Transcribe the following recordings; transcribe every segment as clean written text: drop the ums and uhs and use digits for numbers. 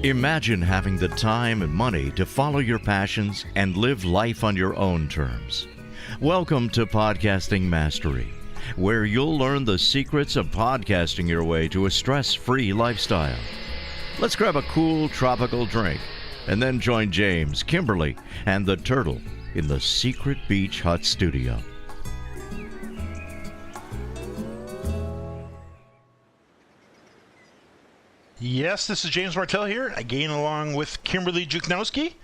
Imagine having the time and money to follow your passions and live life on your own terms. Welcome to Podcasting Mastery, where you'll learn the secrets of podcasting your way to a stress-free lifestyle. Let's grab a cool tropical drink and then join James, Kimberly, and the Turtle in the Secret Beach Hut Studio. Yes, this is James Martell here, again along with Kimberly Juchnowski.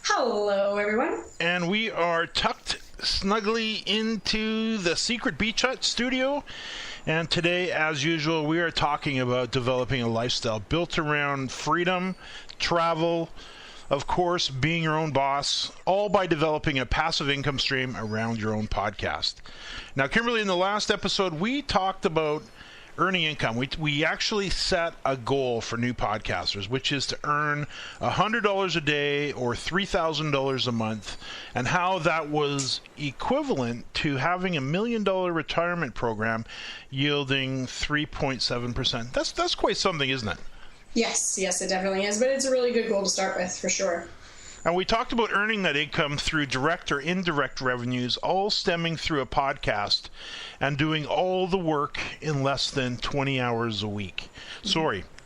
Hello, everyone. And we are tucked snugly into the Secret Beach Hut studio. And today, as usual, we are talking about developing a lifestyle built around freedom, travel, of course, being your own boss, all by developing a passive income stream around your own podcast. Now, Kimberly, in the last episode, we talked about earning income. We actually set a goal for new podcasters, which is to earn $100 a day or $3,000 a month, and how that was equivalent to having $1 million retirement program yielding 3.7%. That's quite something, isn't it? Yes, it definitely is, but it's a really good goal to start with, for sure. And we talked about earning that income through direct or indirect revenues, all stemming through a podcast and doing all the work in less than 20 hours a week.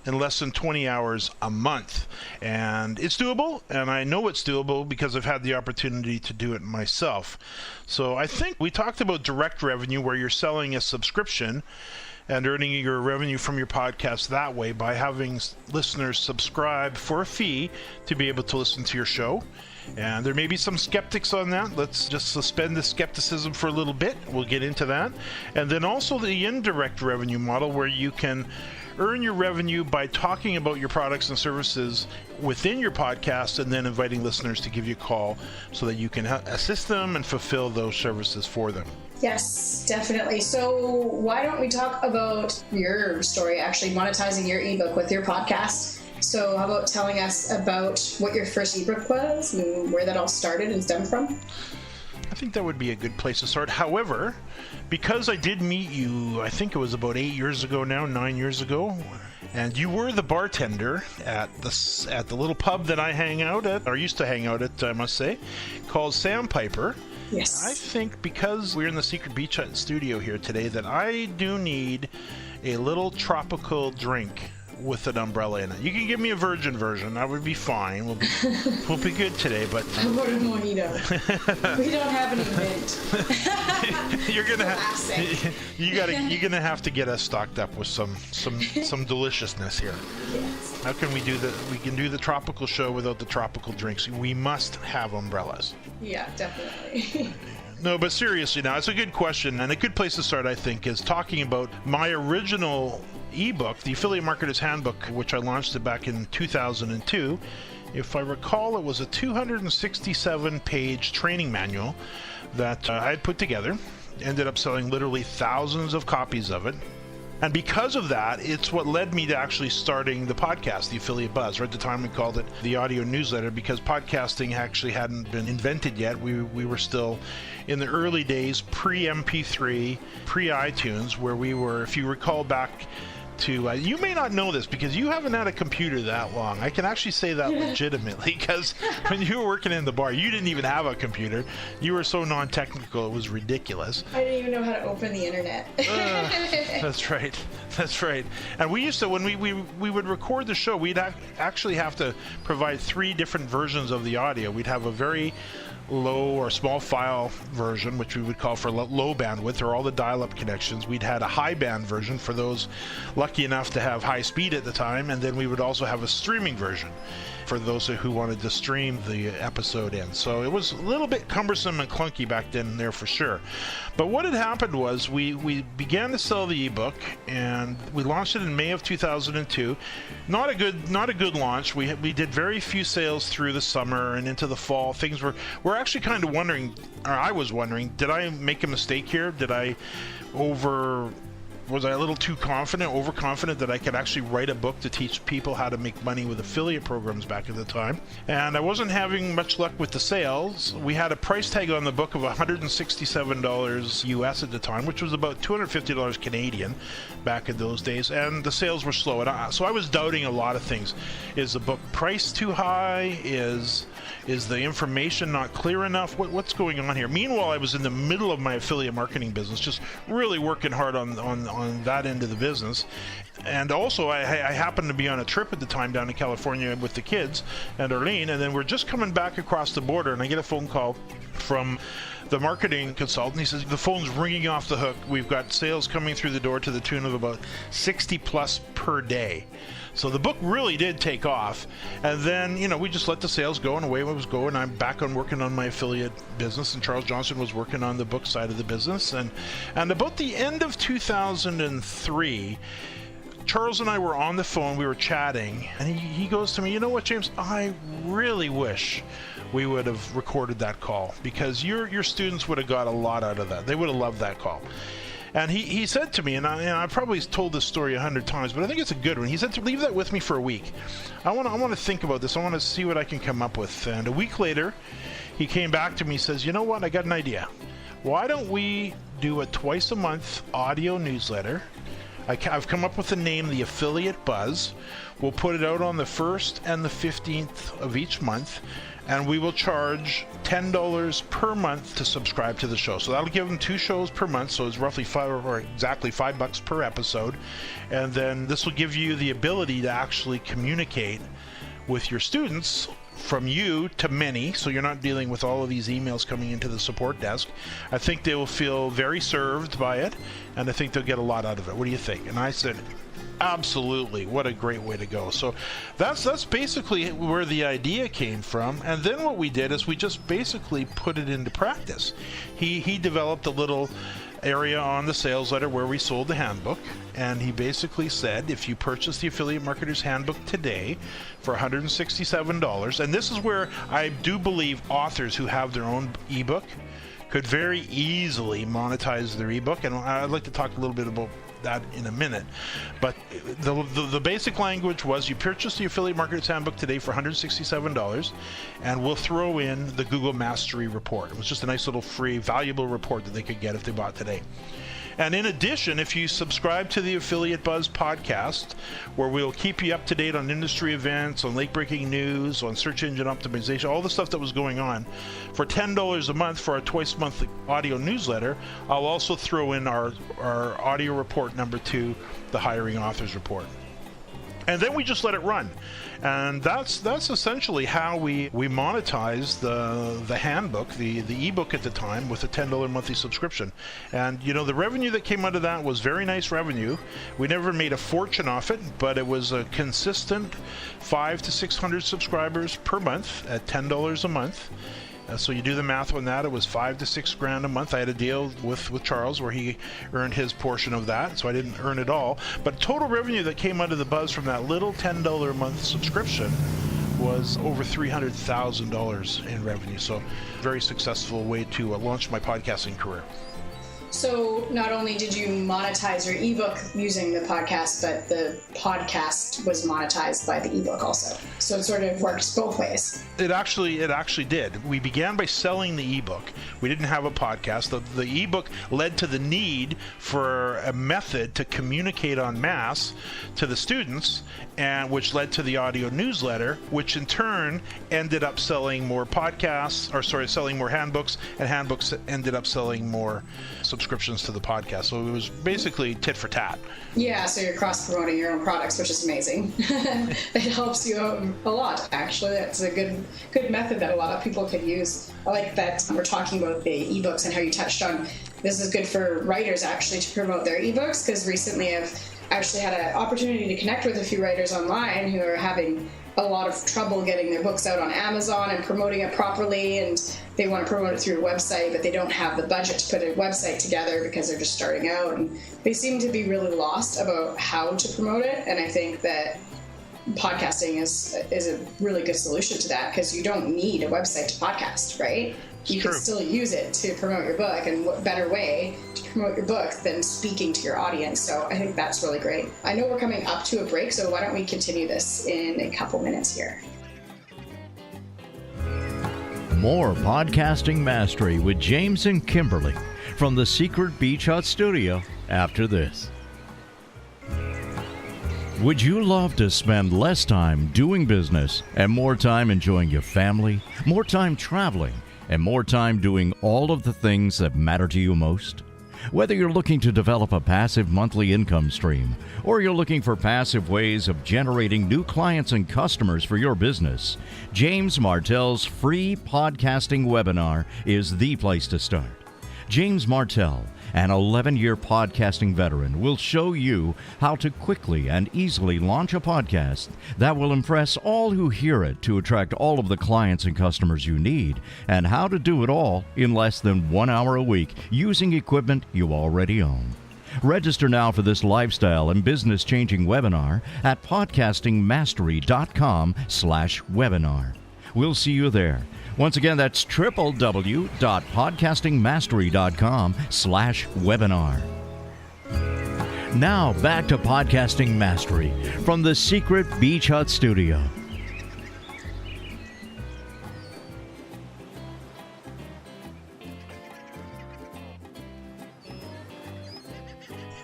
In less than 20 hours a month. And it's doable, and I know it's doable because I've had the opportunity to do it myself. So I think we talked about direct revenue, where you're selling a subscription and earning your revenue from your podcast that way by having listeners subscribe for a fee to be able to listen to your show. And there may be some skeptics on that. Let's just suspend the skepticism for a little bit. We'll get into that. And then also the indirect revenue model, where you can earn your revenue by talking about your products and services within your podcast and then inviting listeners to give you a call so that you can assist them and fulfill those services for them. Yes, definitely. So why don't we talk about your story, actually monetizing your ebook with your podcast? So how about telling us about what your first ebook was and where that all started and stemmed from? I think that would be a good place to start. However, because I did meet you, I think it was about 9 years ago, and you were the bartender at the little pub that I hang out at, or used to hang out at, I must say, called Sandpiper. Yes. I think because we're in the Secret Beach Hut studio here today, that I do need a little tropical drink with an umbrella in it. You can give me a virgin version. That would be fine. We'll be good today, but How about a mojito? We don't have any mint. You're gonna have to get us stocked up with some deliciousness here. Yes. How can we do we can do the tropical show without the tropical drinks? We must have umbrellas. Yeah, definitely. No, but seriously now, it's a good question, and a good place to start, I think, is talking about my original ebook, the Affiliate Marketer's Handbook, which I launched it back in 2002. If I recall, it was a 267-page training manual that I had put together. Ended up selling literally thousands of copies of it. And because of that, it's what led me to actually starting the podcast, The Affiliate Buzz. Or at the time, we called it the audio newsletter, because podcasting actually hadn't been invented yet. We were still in the early days, pre-MP3, pre-iTunes, where we were, if you recall back to, you may not know this because you haven't had a computer that long. I can actually say that legitimately, because when you were working in the bar, you didn't even have a computer. You were so non-technical, it was ridiculous. I didn't even know how to open the internet. That's right. And we used to, when we would record the show, we'd actually have to provide 3 different versions of the audio. We'd have a very low or small file version, which we would call for low bandwidth, or all the dial-up connections. We'd had a high band version for those lucky enough to have high speed at the time, and then we would also have a streaming version for those who wanted to stream the episode in. So it was a little bit cumbersome and clunky back then there for sure. But what had happened was we began to sell the ebook, and we launched it in May of 2002. Not a good launch. We did very few sales through the summer and into the fall. We're actually kind of wondering, or I was wondering, did I make a mistake here? Did I Was I a little too confident, overconfident that I could actually write a book to teach people how to make money with affiliate programs back at the time? And I wasn't having much luck with the sales. We had a price tag on the book of $167 US at the time, which was about $250 Canadian back in those days, and the sales were slow. And so I was doubting a lot of things. Is the book priced too high? Is the information not clear enough? What's going on here? Meanwhile, I was in the middle of my affiliate marketing business, just really working hard on that end of the business. And also, I happened to be on a trip at the time down in California with the kids and Arlene, and then we're just coming back across the border, and I get a phone call from the marketing consultant. He says, the phone's ringing off the hook. We've got sales coming through the door to the tune of about 60 plus per day. So the book really did take off. And then, we just let the sales go, and away it was going. I'm back on working on my affiliate business, and Charles Johnson was working on the book side of the business. And about the end of 2003, Charles and I were on the phone, we were chatting, and he goes to me, you know what, James, I really wish we would have recorded that call, because your students would have got a lot out of that. They would have loved that call. And he said to me, and I probably told this story 100 times, but I think it's a good one. He said to leave that with me for a week. I want to think about this. I want to see what I can come up with. And a week later, he came back to me and says, you know what, I got an idea. Why don't we do a twice a month audio newsletter? I've come up with the name, The Affiliate Buzz. We'll put it out on the 1st and the 15th of each month, and we will charge $10 per month to subscribe to the show. So that'll give them 2 shows per month, so it's roughly exactly $5 per episode. And then this will give you the ability to actually communicate with your students from you to many, so you're not dealing with all of these emails coming into the support desk. I think they will feel very served by it, and I think they'll get a lot out of it. What do you think? And I said, absolutely, what a great way to go. So that's basically where the idea came from. And then what we did is we just basically put it into practice. He developed a little area on the sales letter where we sold the handbook, and he basically said, if you purchase the Affiliate Marketer's Handbook today for $167, and this is where I do believe authors who have their own ebook could very easily monetize their ebook, and I'd like to talk a little bit about that in a minute. But the basic language was, you purchase the Affiliate Marketer's Handbook today for $167, and we'll throw in the Google Mastery report. It was just a nice little free, valuable report that they could get if they bought today. And in addition, if you subscribe to the Affiliate Buzz podcast, where we'll keep you up to date on industry events, on late-breaking news, on search engine optimization, all the stuff that was going on, for $10 a month for our twice-monthly audio newsletter, I'll also throw in our audio report number 2, the Hiring Authors Report. And then we just let it run. And that's essentially how we monetized the handbook, the ebook at the time, with a $10 monthly subscription. And the revenue that came out of that was very nice revenue. We never made a fortune off it, but it was a consistent 500 to 600 subscribers per month at $10 a month. So you do the math on that, it was $5 to $6 grand a month. I had a deal with Charles where he earned his portion of that, so I didn't earn it all. But total revenue that came out of the Buzz from that little $10 a month subscription was over $300,000 in revenue. So very successful way to launch my podcasting career. So not only did you monetize your ebook using the podcast, but the podcast was monetized by the ebook also. So it sort of works both ways. It actually did. We began by selling the ebook. We didn't have a podcast. The ebook led to the need for a method to communicate en masse to the students, and which led to the audio newsletter, which in turn ended up selling more selling more handbooks, and handbooks ended up selling more subscriptions to the podcast. So it was basically tit for tat. Yeah, so you're cross-promoting your own products, which is amazing. It helps you out a lot, actually. That's a good method that a lot of people could use. I like that we're talking about the ebooks and how you touched on this is good for writers actually to promote their ebooks, because recently I've actually had an opportunity to connect with a few writers online who are having a lot of trouble getting their books out on Amazon and promoting it properly, and they want to promote it through a website, but they don't have the budget to put a website together because they're just starting out, and they seem to be really lost about how to promote it. And I think that podcasting is a really good solution to that, because you don't need a website to podcast, right? you can still use it to promote your book, and what better way to promote your book than speaking to your audience. So I think that's really great. I know we're coming up to a break, so why don't we continue this in a couple minutes here. More Podcasting Mastery with James and Kimberly from the Secret Beach Hut Studio after this. Would you love to spend less time doing business and more time enjoying your family, more time traveling, and more time doing all of the things that matter to you most? Whether you're looking to develop a passive monthly income stream, or you're looking for passive ways of generating new clients and customers for your business, James Martell's free podcasting webinar is the place to start. James Martell, an 11-year podcasting veteran, will show you how to quickly and easily launch a podcast that will impress all who hear it to attract all of the clients and customers you need, and how to do it all in less than 1 hour a week using equipment you already own. Register now for this lifestyle and business-changing webinar at podcastingmastery.com/webinar. We'll see you there. Once again, that's www.podcastingmastery.com/webinar. Now back to Podcasting Mastery from the Secret Beach Hut Studio.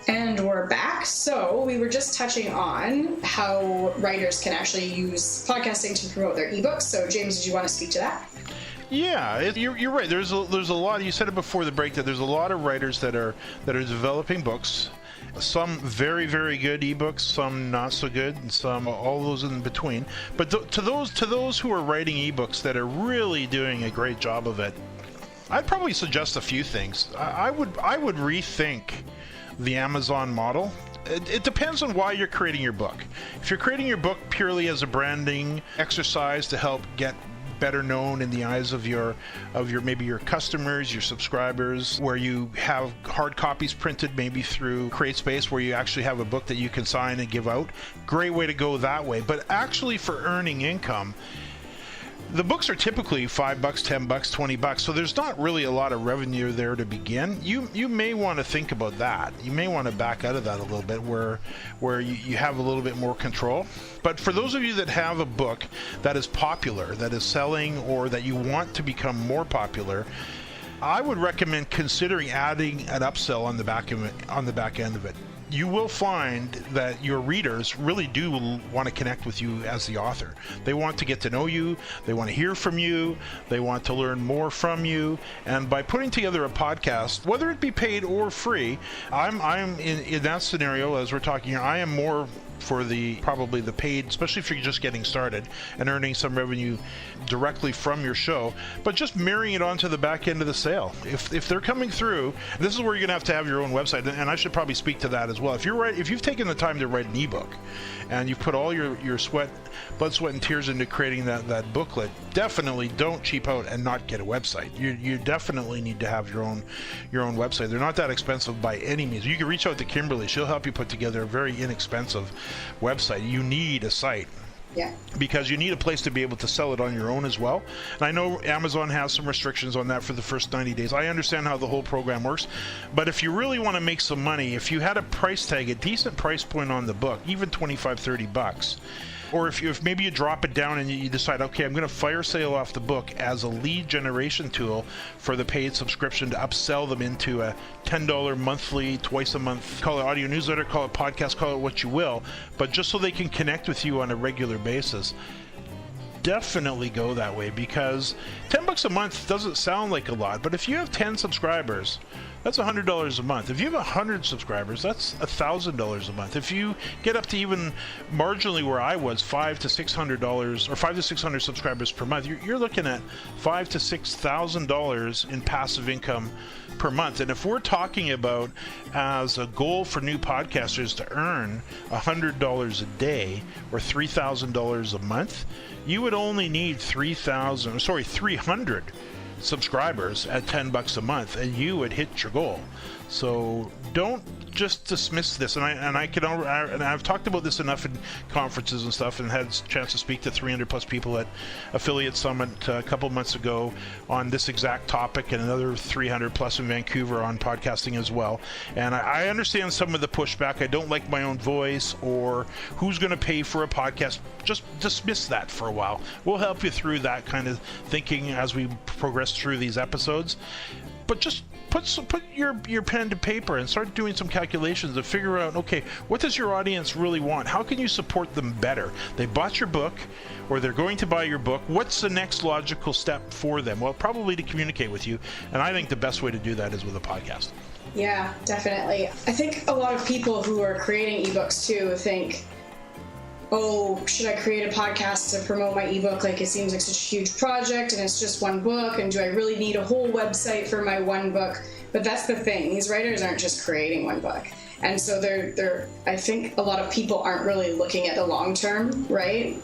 And we're back. So we were just touching on how writers can actually use podcasting to promote their ebooks. So James, did you want to speak to that? Yeah, you're right. There's a lot. You said it before the break that there's a lot of writers that are developing books. Some very, very good ebooks, some not so good, and some all those in between. But to those who are writing ebooks that are really doing a great job of it, I'd probably suggest a few things. I would rethink the Amazon model. It depends on why you're creating your book. If you're creating your book purely as a branding exercise to help get better known in the eyes of your maybe your customers, your subscribers, where you have hard copies printed maybe through CreateSpace, where you actually have a book that you can sign and give out, great way to go that way. But actually for earning income, the books are typically $5, $10, $20, so there's not really a lot of revenue there to begin. You may want to think about that. You may want to back out of that a little bit, where you have a little bit more control. But for those of you that have a book that is popular, that is selling, or that you want to become more popular, I would recommend considering adding an upsell on the back end of it. You will find that your readers really do want to connect with you as the author. They want to get to know you, they want to hear from you, they want to learn more from you, and by putting together a podcast, whether it be paid or free, I'm in that scenario, as we're talking here, I am more for probably the paid, especially if you're just getting started and earning some revenue directly from your show, but just marrying it onto the back end of the sale. If they're coming through, this is where you're gonna have to have your own website, and I should probably speak to that as well. If you've taken the time to write an ebook and you've put all your blood, sweat, and tears into creating that booklet, definitely don't cheap out and not get a website. You definitely need to have your own website. They're not that expensive by any means. You can reach out to Kimberly. She'll help you put together a very inexpensive website. You need a site. Yeah. Because you need a place to be able to sell it on your own as well. And I know Amazon has some restrictions on that for the first 90 days. I understand how the whole program works. But if you really want to make some money, if you had a price tag, a decent price point on the book, even $25-$30, or if maybe you drop it down and you decide, okay, I'm going to fire sale off the book as a lead generation tool for the paid subscription to upsell them into a $10 monthly, twice a month, call it audio newsletter, call it podcast, call it what you will, but just so they can connect with you on a regular basis. Definitely go that way, because $10 a month doesn't sound like a lot, but if you have 10 subscribers, that's $100 a month. If you have 100 subscribers, that's $1,000 a month. If you get up to even marginally where I was, $500 to $600 or 500 to 600 subscribers per month, you're looking at $5,000 to $6,000 in passive income per month. And if we're talking about as a goal for new podcasters to earn $100 a day or $3,000 a month, you would only need 300 subscribers at $10 a month, and you would hit your goal. So don't just dismiss this. And I've talked about this enough in conferences and stuff, and had a chance to speak to 300 plus people at Affiliate Summit a couple months ago on this exact topic, and another 300 plus in Vancouver on podcasting as well. And I understand some of the pushback. I don't like my own voice, or who's going to pay for a podcast. Just dismiss that for a while. We'll help you through that kind of thinking as we progress through these episodes. But just put your pen to paper and start doing some calculations and figure out, okay, what does your audience really want? How can you support them better? They bought your book, or they're going to buy your book. What's the next logical step for them? Well, probably to communicate with you. And I think the best way to do that is with a podcast. Yeah, definitely. I think a lot of people who are creating ebooks too think, oh, should I create a podcast to promote my ebook? Like, it seems like such a huge project, and it's just one book, and do I really need a whole website for my one book? But that's the thing. These writers aren't just creating one book. And so I think a lot of people aren't really looking at the long term, right?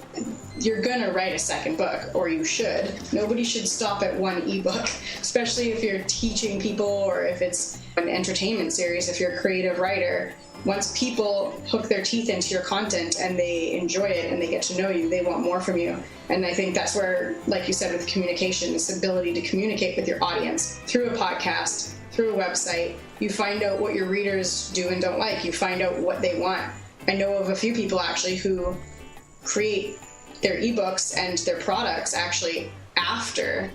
You're going to write a second book, or you should. Nobody should stop at one ebook, especially if you're teaching people, or if it's an entertainment series, if you're a creative writer. Once people hook their teeth into your content and they enjoy it and they get to know you, they want more from you. And I think that's where, like you said, with communication, this ability to communicate with your audience through a podcast, through a website, you find out what your readers do and don't like. You find out what they want. I know of a few people actually who create their ebooks and their products actually after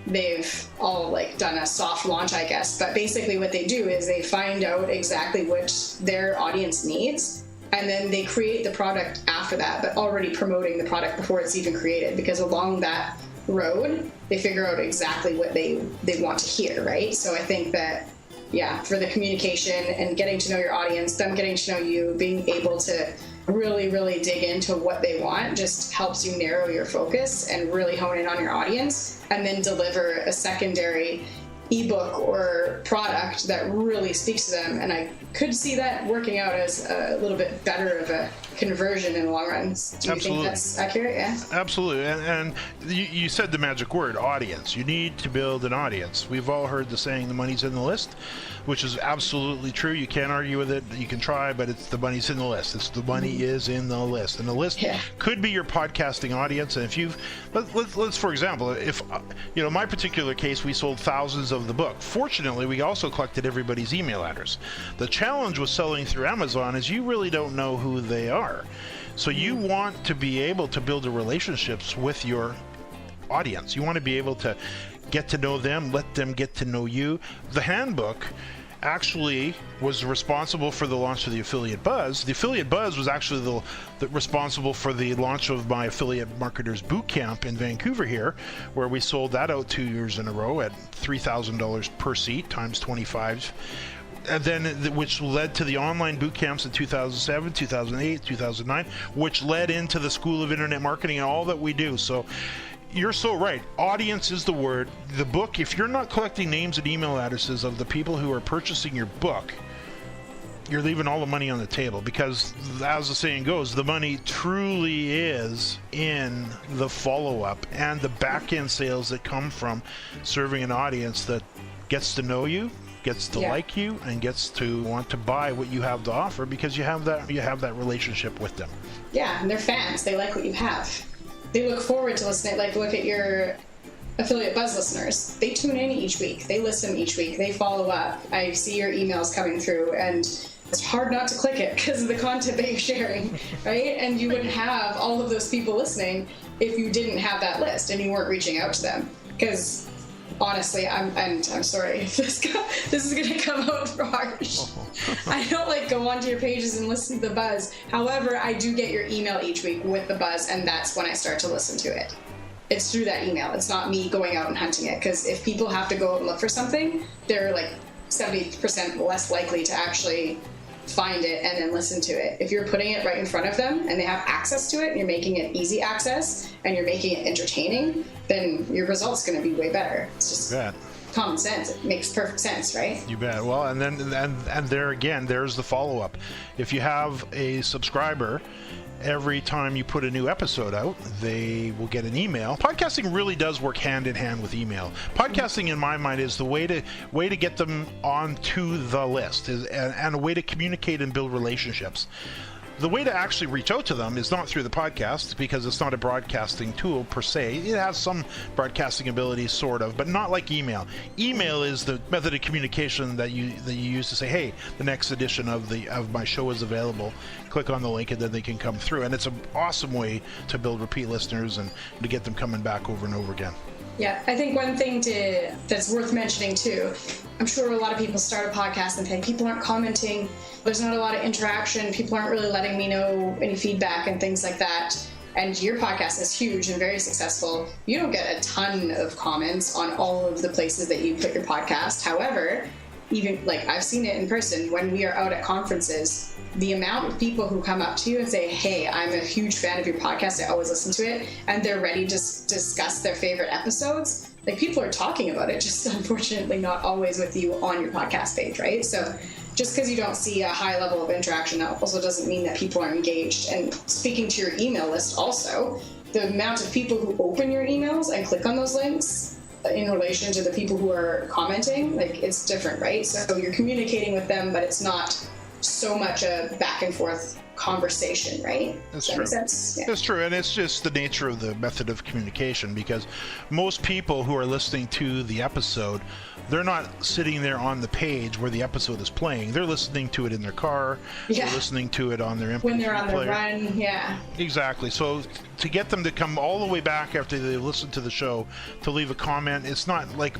they've all like done a soft launch, I guess. But basically what they do is they find out exactly what their audience needs, and then they create the product after that, but already promoting the product before it's even created, because along that road they figure out exactly what they want to hear, right? So I think that, yeah, for the communication and getting to know your audience, them getting to know you, being able to really, really dig into what they want just helps you narrow your focus and really hone in on your audience, and then deliver a secondary ebook or product that really speaks to them. And I could see that working out as a little bit better of a conversion in the long run. Do you think that's accurate? Yeah. Absolutely. And you said the magic word, audience. You need to build an audience. We've all heard the saying, the money's in the list, which is absolutely true. You can't argue with it. You can try, but it's the money's in the list. It's the money is in the list. And the list could be your podcasting audience. And if you've, let's for example, if, my particular case, we sold thousands of the book. Fortunately, we also collected everybody's email address. The challenge with selling through Amazon is you really don't know who they are. So you want to be able to build relationships with your audience. You want to be able to get to know them, let them get to know you. The Handbook actually was responsible for the launch of the Affiliate Buzz. The Affiliate Buzz was actually the responsible for the launch of my Affiliate Marketers Bootcamp in Vancouver here, where we sold that out 2 years in a row at $3,000 per seat times 25. And then, which led to the online boot camps in 2007, 2008, 2009, which led into the School of Internet Marketing and all that we do. So you're so right. Audience is the word. The book, if you're not collecting names and email addresses of the people who are purchasing your book, you're leaving all the money on the table, because as the saying goes, the money truly is in the follow-up and the back-end sales that come from serving an audience that gets to know you, gets to like you, and gets to want to buy what you have to offer, because you have that relationship with them. Yeah, and they're fans. They like what you have. They look forward to listening. Like, look at your Affiliate Buzz listeners. They tune in each week. They listen each week. They follow up. I see your emails coming through, and it's hard not to click it because of the content that you're sharing, right? And you wouldn't have all of those people listening if you didn't have that list and you weren't reaching out to them. Because honestly, I'm sorry if this is going to come out harsh. I don't go onto your pages and listen to the buzz. However, I do get your email each week with the buzz, and that's when I start to listen to it. It's through that email. It's not me going out and hunting it, because if people have to go out and look for something, they're 70% less likely to actually find it and then listen to it. If you're putting it right in front of them and they have access to it, and you're making it easy access and you're making it entertaining, then your result's going to be way better. It's just common sense. It makes perfect sense, right? You bet. Well, and then there again, there's the follow-up. If you have a subscriber every time you put a new episode out, they will get an email. Podcasting really does work hand in hand with email. Podcasting, in my mind, is the way to get them onto the list, and a way to communicate and build relationships. The way to actually reach out to them is not through the podcast, because it's not a broadcasting tool per se. It has some broadcasting abilities, sort of, but not like email. Email is the method of communication that you use to say, hey, the next edition of my show is available. Click on the link and then they can come through. And it's an awesome way to build repeat listeners and to get them coming back over and over again. Yeah, I think one thing that's worth mentioning too, I'm sure a lot of people start a podcast and think people aren't commenting, there's not a lot of interaction, people aren't really letting me know any feedback and things like that. And your podcast is huge and very successful. You don't get a ton of comments on all of the places that you put your podcast. However, even like I've seen it in person when we are out at conferences, the amount of people who come up to you and say, hey, I'm a huge fan of your podcast, I always listen to it, and they're ready to discuss their favorite episodes. Like, people are talking about it, just unfortunately not always with you on your podcast page, right? So just because you don't see a high level of interaction, that also doesn't mean that people are engaged. And speaking to your email list also, the amount of people who open your emails and click on those links in relation to the people who are commenting, like, it's different, right? So you're communicating with them, but it's not so much a back and forth conversation, right? That's Does that true. make sense? Yeah. That's true, and it's just the nature of the method of communication, because most people who are listening to the episode, they're not sitting there on the page where the episode is playing. They're listening to it in their car. Yeah. They're listening to it on their MP3 When they're on the player. run, yeah. Exactly. So to get them to come all the way back after they listen to the show to leave a comment, it's not like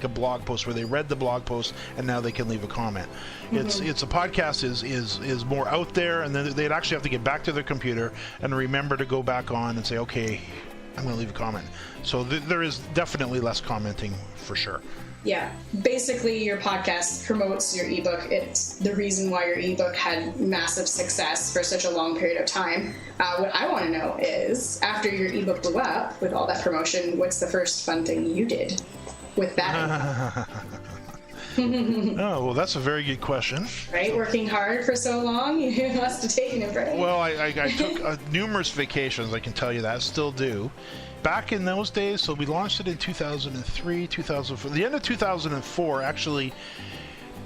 a blog post where they read the blog post and now they can leave a comment. Mm-hmm. It's a podcast is more out there, and then they'd actually have to get back to their computer and remember to go back on and say, okay, I'm going to leave a comment. So there is definitely less commenting for sure. Yeah, basically your podcast promotes your ebook. It's the reason why your ebook had massive success for such a long period of time. What I want to know is, after your ebook blew up with all that promotion, what's the first fun thing you did with that? Oh, well, that's a very good question. Right, working hard for so long, you must have taken a break. Well, I took numerous vacations, I can tell you that, still do. Back in those days, so we launched it in 2003, 2004, the end of 2004, actually,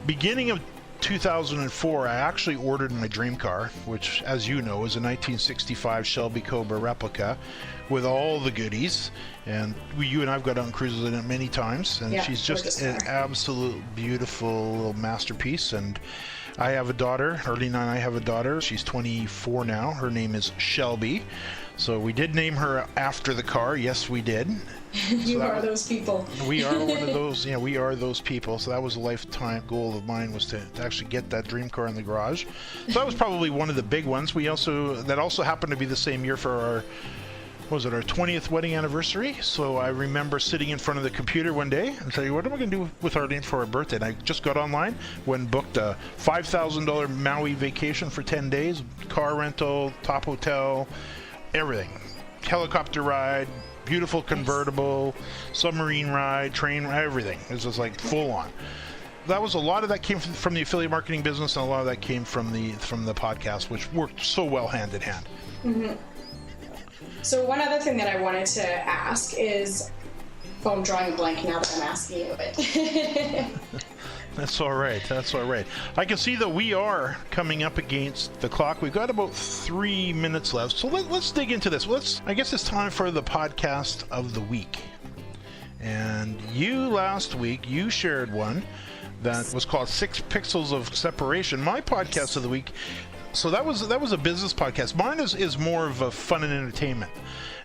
beginning of 2004, I actually ordered my dream car, which, as you know, is a 1965 Shelby Cobra replica with all the goodies. And you and I've got on cruises in it many times, and yeah, she's just an absolute beautiful little masterpiece. And I have a daughter, Arlene and I have a daughter. She's 24 now. Her name is Shelby. So we did name her after the car. Yes, we did. You are those people. We are one of those. Yeah, we are those people. So that was a lifetime goal of mine, was to actually get that dream car in the garage. So that was probably one of the big ones. That also happened to be the same year for our 20th wedding anniversary. So I remember sitting in front of the computer one day and saying, what am I going to do with Arlene for our birthday? And I just got online, went and booked a $5,000 Maui vacation for 10 days, car rental, top hotel, everything. Helicopter ride, beautiful convertible, submarine ride, train, everything. It was just like full on. That was a lot of that came from the affiliate marketing business, and a lot of that came from the podcast, which worked so well hand in hand. Mm-hmm. So one other thing that I wanted to ask is, I'm drawing a blank now that I'm asking you it. That's all right. That's all right. I can see that we are coming up against the clock. We've got about 3 minutes left. So let's dig into this. I guess it's time for the podcast of the week. And last week, you shared one that was called 6 Pixels of Separation. My podcast of the week, so that was a business podcast. Mine is more of a fun and entertainment.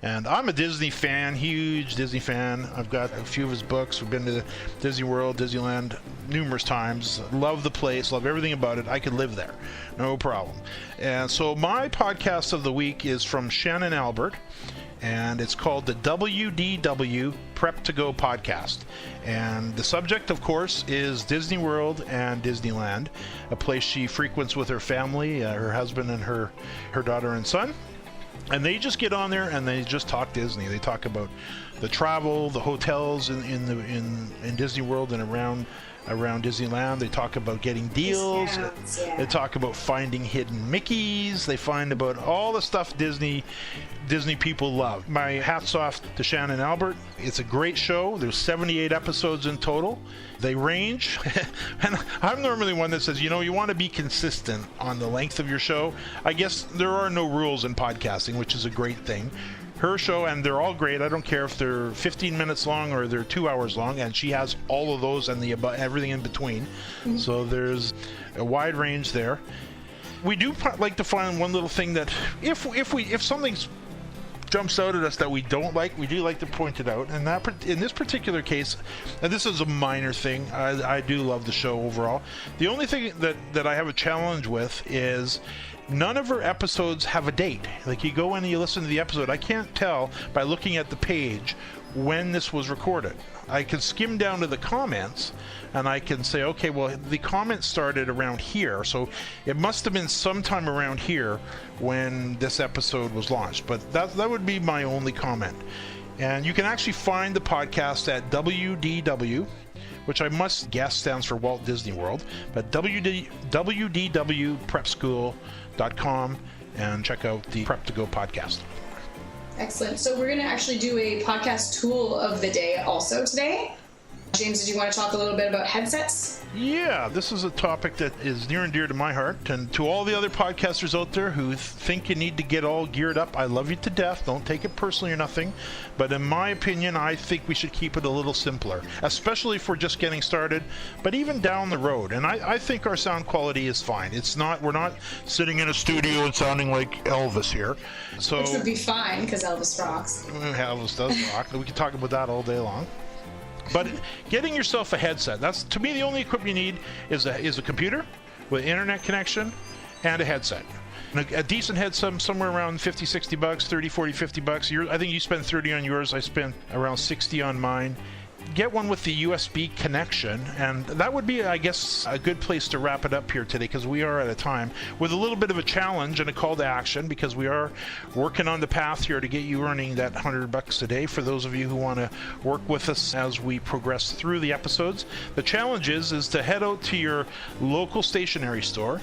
And I'm a Disney fan, huge Disney fan. I've got a few of his books. We've been to Disney World, Disneyland numerous times. Love the place, love everything about it. I could live there, no problem. And so my podcast of the week is from Shannon Albert, and it's called the WDW Prep to Go podcast. And the subject, of course, is Disney World and Disneyland, a place she frequents with her family, her husband and her daughter and son. And they just get on there and they just talk Disney. They talk about the travel, the hotels in Disney World and around around Disneyland. They talk about getting deals. Discounts, yeah. They talk about finding hidden Mickeys. They find about all the stuff Disney people love. My hat's off to Shannon and Albert. It's a great show. There's 78 episodes in total. They range, and I'm normally one that says, you want to be consistent on the length of your show. I guess there are no rules in podcasting, which is a great thing. Her show, and they're all great. I don't care if they're 15 minutes long or they're 2 hours long, and she has all of those and everything in between. Mm-hmm. So there's a wide range there. We do like to find one little thing that if something's jumps out at us that we don't like, we do like to point it out. And that in this particular case, and this is a minor thing, I do love the show overall. The only thing that I have a challenge with is none of her episodes have a date. Like, you go in and you listen to the episode, I can't tell by looking at the page when this was recorded. I can skim down to the comments and I can say, okay, well, the comments started around here, so it must have been sometime around here when this episode was launched. But that would be my only comment. And you can actually find the podcast at WDW, which I must guess stands for Walt Disney World, but WDWprepschool.com, and check out the Prep to Go podcast. Excellent. So we're going to actually do a podcast tool of the day also today. James, did you want to talk a little bit about headsets? Yeah, this is a topic that is near and dear to my heart, and to all the other podcasters out there who think you need to get all geared up, I love you to death. Don't take it personally or nothing, but in my opinion, I think we should keep it a little simpler, especially if we're just getting started, but even down the road. And I think our sound quality is fine. We're not sitting in a studio and sounding like Elvis here. So, which would be fine, because Elvis rocks. Elvis does rock. We could talk about that all day long. But getting yourself a headset, that's, to me, the only equipment you need is a computer with internet connection and a headset. And a decent headset, somewhere around $50, $60, $30, $40, $50. I think you spent $30 on yours. I spent around $60 on mine. Get one with the USB connection, and that would be, I guess, a good place to wrap it up here today, because we are at a time with a little bit of a challenge and a call to action, because we are working on the path here to get you earning that $100 a day for those of you who want to work with us as we progress through the episodes. The challenge is to head out to your local stationery store,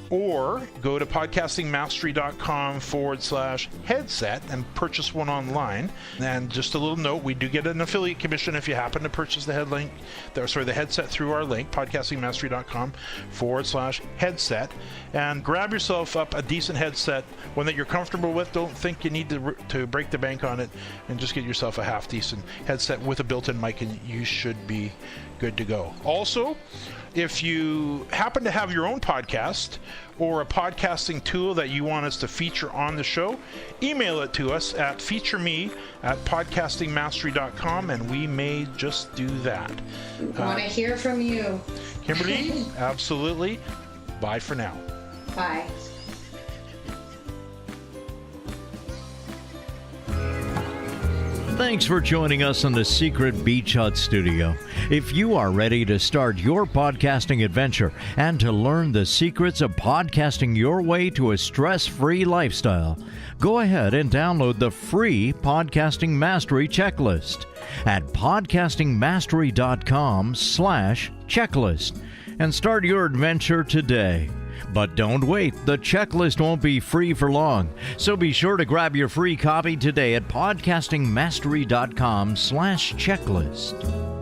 or go to podcastingmastery.com/headset and purchase one online. And just a little note, we do get an affiliate commission if you happen to purchase the headset through our link, podcastingmastery.com/headset. And grab yourself up a decent headset, one that you're comfortable with. Don't think you need to break the bank on it, and just get yourself a half-decent headset with a built-in mic, and you should be good to go. Also, if you happen to have your own podcast or a podcasting tool that you want us to feature on the show, email it to us at featureme@podcastingmastery.com, and we may just do that. We want to hear from you. Kimberly, absolutely. Bye for now. Bye. Thanks for joining us on the Secret Beach Hut Studio. If you are ready to start your podcasting adventure and to learn the secrets of podcasting your way to a stress-free lifestyle, go ahead and download the free Podcasting Mastery Checklist at podcastingmastery.com/checklist and start your adventure today. But don't wait, the checklist won't be free for long. So be sure to grab your free copy today at podcastingmastery.com/checklist.